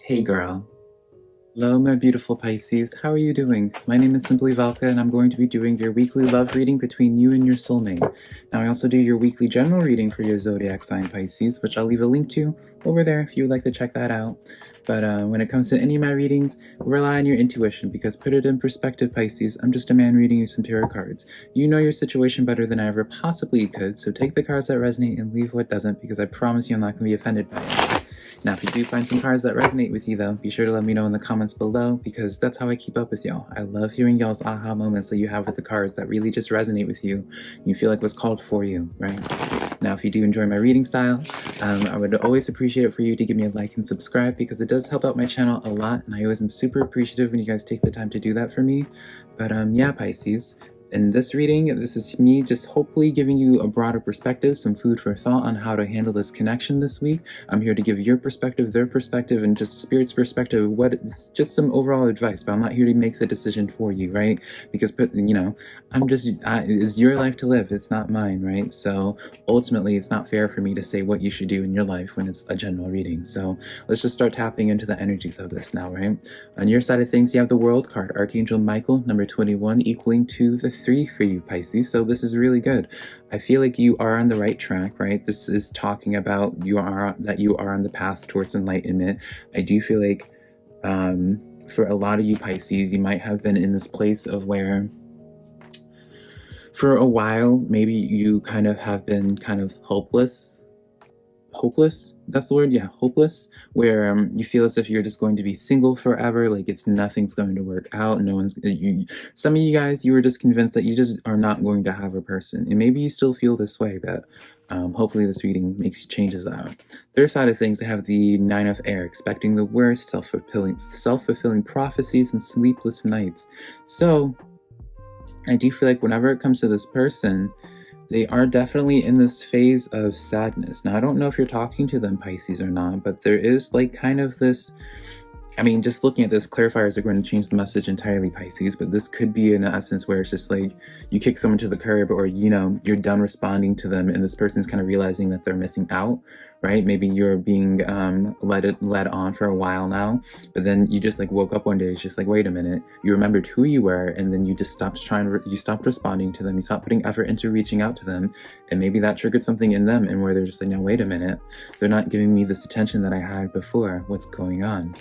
Hey girl. Hello, my beautiful Pisces. How are you doing? My name is SimplyVelca, and I'm going to be doing your weekly love reading between you and your soulmate. Now, I also do your weekly general reading for your zodiac sign Pisces, which I'll leave a link to over there if you would like to check that out. But when it comes to any of my readings, rely on your intuition, because put it in perspective, Pisces, I'm just a man reading you some tarot cards. You know your situation better than I ever possibly could, so take the cards that resonate and leave what doesn't, because I promise you I'm not going to be offended by it. Now, if you do find some cards that resonate with you, though, be sure to let me know in the comments below, because that's how I keep up with y'all. I love hearing y'all's aha moments that you have with the cards that really just resonate with you. You feel like what's called for you, right? Now, if you do enjoy my reading style, I would always appreciate it for you to give me a like and subscribe, because it does help out my channel a lot, and I always am super appreciative when you guys take the time to do that for me. But yeah, Pisces. In this reading, this is me just hopefully giving you a broader perspective, some food for thought on how to handle this connection this week. I'm here to give your perspective, their perspective, and just Spirit's perspective, just some overall advice, but I'm not here to make the decision for you, right? Because, you know, it's your life to live, it's not mine, right? So ultimately, it's not fair for me to say what you should do in your life when it's a general reading. So let's just start tapping into the energies of this now, right? On your side of things, you have the World card, Archangel Michael, number 21, equaling to the 3 for you, Pisces. So this is really good. I feel like you are on the right track, right? This is talking about you are on the path towards enlightenment. I do feel like for a lot of you Pisces, you might have been in this place of where for a while maybe you kind of have been kind of hopeless, that's the word, yeah, hopeless, where you feel as if you're just going to be single forever, like nothing's going to work out, some of you guys, you were just convinced that you just are not going to have a person, and maybe you still feel this way, but hopefully this reading makes you changes that. Their side of things, they have the 9 of air, expecting the worst, self-fulfilling prophecies, and sleepless nights. So I do feel like whenever it comes to this person, they are definitely in this phase of sadness. Now, I don't know if you're talking to them, Pisces, or not, but there is like kind of this, I mean, just looking at this, clarifiers are going to change the message entirely, Pisces, but this could be in essence where it's just like you kick someone to the curb, or, you know, you're done responding to them and this person's kind of realizing that they're missing out, right? Maybe you're being led on for a while now, but then you just like woke up one day, it's just like, wait a minute, you remembered who you were, and then you just stopped you stopped responding to them, you stopped putting effort into reaching out to them, and maybe that triggered something in them, and where they're just like, now wait a minute, they're not giving me this attention that I had before, what's going on?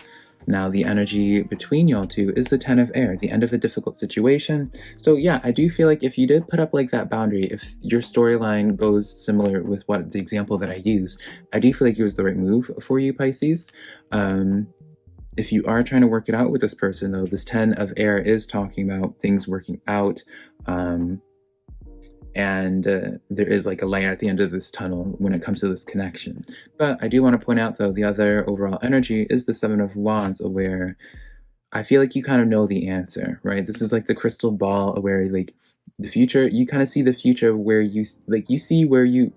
Now, the energy between y'all two is the 10 of air, the end of a difficult situation. So yeah, I do feel like if you did put up like that boundary, if your storyline goes similar with what the example that I use, I do feel like it was the right move for you, Pisces. If you are trying to work it out with this person, though, this 10 of air is talking about things working out. And there is like a light at the end of this tunnel when it comes to this connection. But I do want to point out, though, the other overall energy is the 7 of wands, where I feel like you kind of know the answer, right? This is like the crystal ball, where like the future, you kind of see the future where you see where you,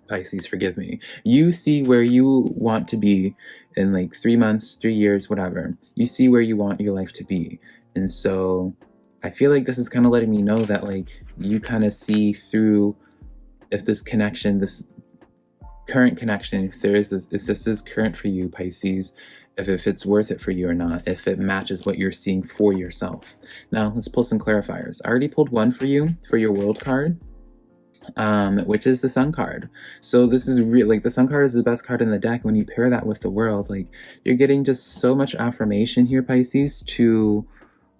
Pisces, forgive me, you see where you want to be in like 3 months, 3 years, whatever. You see where you want your life to be. And so I feel like this is kind of letting me know that like you kind of see through if this connection, this current connection, if this is current for you, Pisces, if it's worth it for you or not, if it matches what you're seeing for yourself. Now let's pull some clarifiers. I already pulled one for you for your world card, which is the Sun card. So this is like the Sun card is the best card in the deck. When you pair that with the world, like you're getting just so much affirmation here, Pisces, to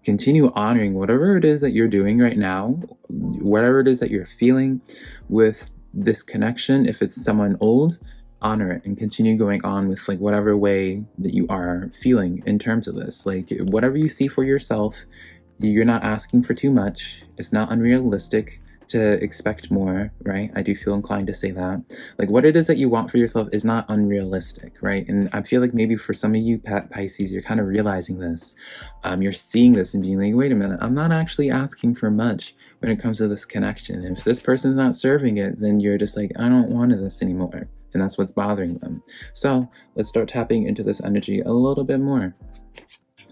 continue honoring whatever it is that you're doing right now, whatever it is that you're feeling with this connection. If it's someone old, honor it and continue going on with like whatever way that you are feeling in terms of this. Like whatever you see for yourself, you're not asking for too much. It's not unrealistic to expect more, right? I do feel inclined to say that. Like what it is that you want for yourself is not unrealistic, right? And I feel like maybe for some of you Pisces, you're kind of realizing this. You're seeing this and being like, wait a minute, I'm not actually asking for much when it comes to this connection. And if this person's not serving it, then you're just like, I don't want this anymore. And that's what's bothering them. So let's start tapping into this energy a little bit more.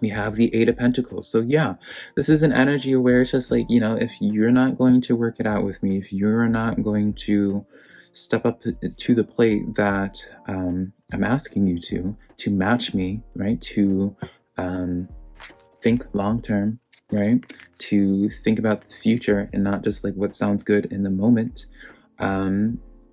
We have the 8 of Pentacles. So yeah, this is an energy where it's just like, you know, if you're not going to work it out with me, if you're not going to step up to the plate that I'm asking you to match me, right? To think long term, right? To think about the future and not just like what sounds good in the moment.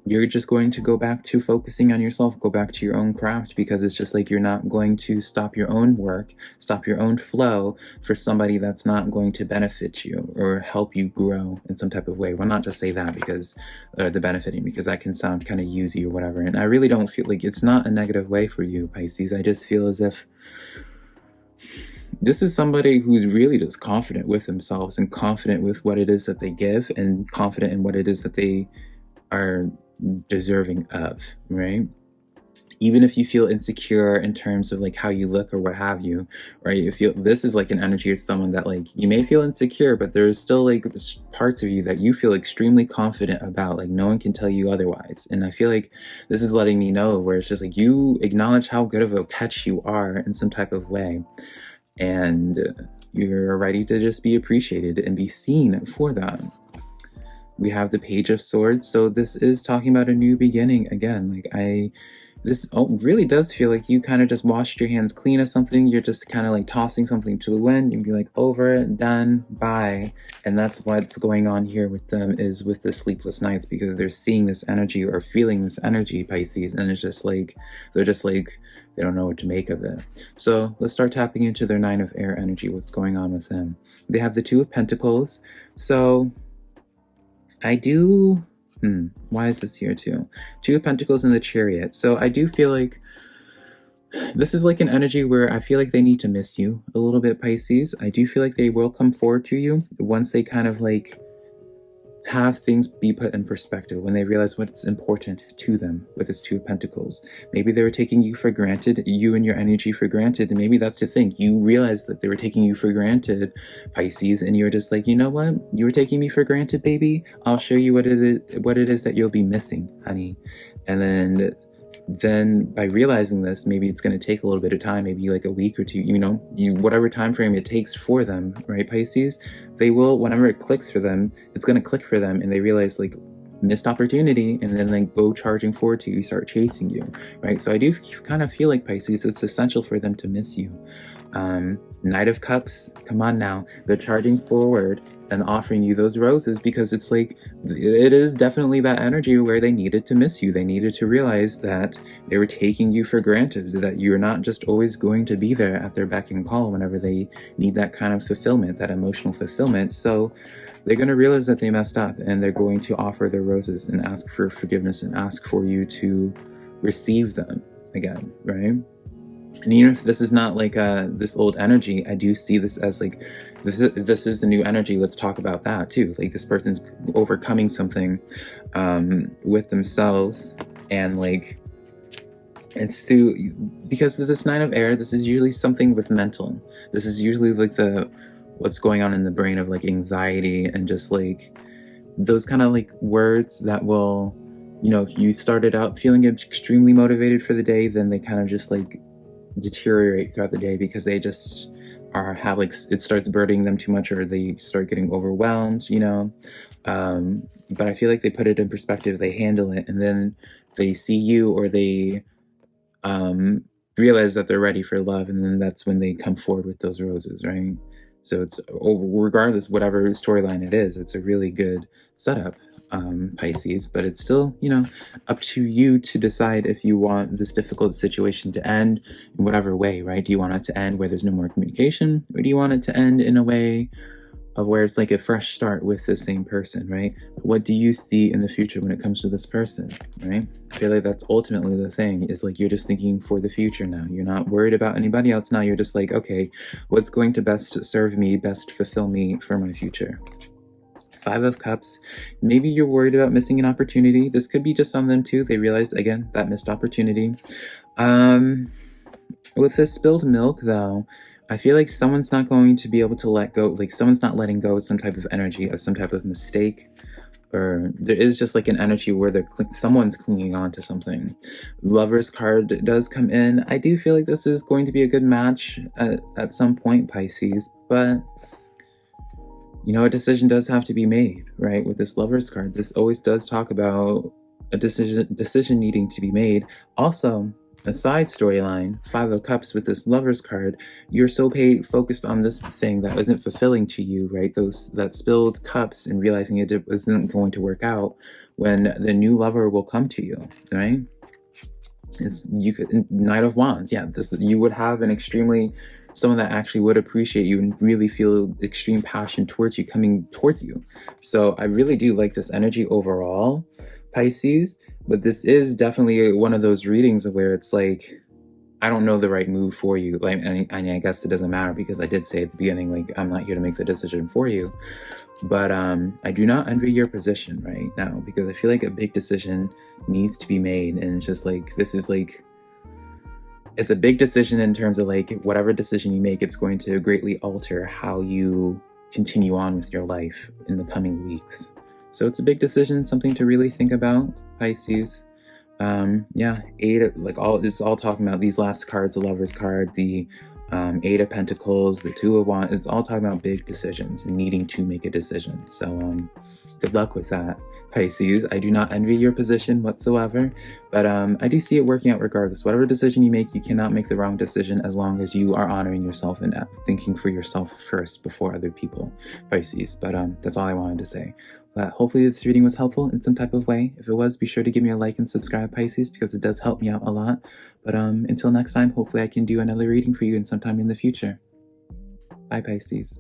You're just going to go back to focusing on yourself, go back to your own craft, because it's just like you're not going to stop your own work, stop your own flow for somebody that's not going to benefit you or help you grow in some type of way. Well, not just say that because the benefiting, because that can sound kind of usy or whatever. And I really don't feel like it's not a negative way for you, Pisces. I just feel as if this is somebody who's really just confident with themselves and confident with what it is that they give and confident in what it is that they are deserving of, right? Even if you feel insecure in terms of like how you look or what have you, right? You feel this is like an energy of someone that like you may feel insecure, but there's still like parts of you that you feel extremely confident about, like no one can tell you otherwise. And I feel like this is letting me know where it's just like you acknowledge how good of a catch you are in some type of way, and you're ready to just be appreciated and be seen for that. We have the Page of Swords, so this is talking about a new beginning again. Like this really does feel like you kind of just washed your hands clean of something. You're just kind of like tossing something to the wind. You'd be like, over, done, bye. And that's what's going on here with them, is with the sleepless nights, because they're seeing this energy or feeling this energy, Pisces, and it's just like they're just like they don't know what to make of it. So let's start tapping into their Nine of Air energy. What's going on with them? They have the Two of Pentacles. So I do, why is this here too? Two of Pentacles in the Chariot. So I do feel like this is like an energy where I feel like they need to miss you a little bit, Pisces. I do feel like they will come forward to you once they kind of like have things be put in perspective, when they realize what's important to them with this Two of Pentacles. Maybe they were taking you for granted, you and your energy for granted, and maybe that's the thing. You realize that they were taking you for granted, Pisces, and you're just like, you know what? You were taking me for granted, baby. I'll show you what it is that you'll be missing, honey. And then by realizing this, maybe it's going to take a little bit of time, maybe like a week or two, whatever time frame it takes for them, right, Pisces? They will, whenever it clicks for them, it's going to click for them, and they realize like missed opportunity, and then like go charging forward to you, start chasing you, right? So I do kind of feel like, Pisces, it's essential for them to miss you. Knight of Cups, come on now, they're charging forward and offering you those roses, because it's like it is definitely that energy where they needed to miss you. They needed to realize that they were taking you for granted, that you're not just always going to be there at their beck and call whenever they need that kind of fulfillment, that emotional fulfillment. So they're going to realize that they messed up, and they're going to offer their roses and ask for forgiveness and ask for you to receive them again, right? And even if this is not like this old energy, I do see this as like, this is the new energy. Let's talk about that too. Like this person's overcoming something with themselves, and like it's through, because of this Nine of Air, this is usually something with mental. This is usually like what's going on in the brain of like anxiety, and just like those kind of like words that will, if you started out feeling extremely motivated for the day, then they kind of just like deteriorate throughout the day, because they just have like, it starts burdening them too much, or they start getting overwhelmed, but I feel like they put it in perspective, they handle it, and then they see you, or they realize that they're ready for love, and then that's when they come forward with those roses, right? So it's, regardless whatever storyline it is, it's a really good setup, Pisces, but it's still, up to you to decide if you want this difficult situation to end in whatever way, right? Do you want it to end where there's no more communication, or do you want it to end in a way of where it's like a fresh start with the same person, right? What do you see in the future when it comes to this person, right? I feel like that's ultimately the thing, is like you're just thinking for the future now. You're not worried about anybody else now. You're just like, okay, what's going to best serve me, best fulfill me for my future? Five of Cups, maybe you're worried about missing an opportunity. This could be just on them too. They realized, again, that missed opportunity. With this spilled milk, though, I feel like someone's not going to be able to let go. Like someone's not letting go of some type of energy, of some type of mistake. Or there is just like an energy where someone's clinging on to something. Lover's card does come in. I do feel like this is going to be a good match at some point, Pisces, but a decision does have to be made, right? With this Lover's card, this always does talk about a decision needing to be made. Also, a side storyline, Five of Cups with this Lover's card, you're so focused on this thing that isn't fulfilling to you, right? That spilled cups and realizing it isn't going to work out, when the new lover will come to you, right? Knight of Wands, yeah, you would have someone that actually would appreciate you and really feel extreme passion towards you, coming towards you. So I really do like this energy overall, Pisces, but this is definitely one of those readings where it's like, I don't know the right move for you. Like, and I guess it doesn't matter, because I did say at the beginning, like, I'm not here to make the decision for you. But I do not envy your position right now, because I feel like a big decision needs to be made. And it's just like, it's a big decision in terms of like, whatever decision you make, it's going to greatly alter how you continue on with your life in the coming weeks. So it's a big decision, something to really think about, Pisces. Yeah, this is all talking about these last cards, the Lover's card, the Eight of Pentacles, the Two of Wands. It's all talking about big decisions and needing to make a decision. So good luck with that, Pisces. I do not envy your position whatsoever, but I do see it working out regardless. Whatever decision you make, you cannot make the wrong decision as long as you are honoring yourself and thinking for yourself first before other people, Pisces. But that's all I wanted to say. But hopefully this reading was helpful in some type of way. If it was, be sure to give me a like and subscribe, Pisces, because it does help me out a lot. But until next time, hopefully I can do another reading for you in sometime in the future. Bye, Pisces.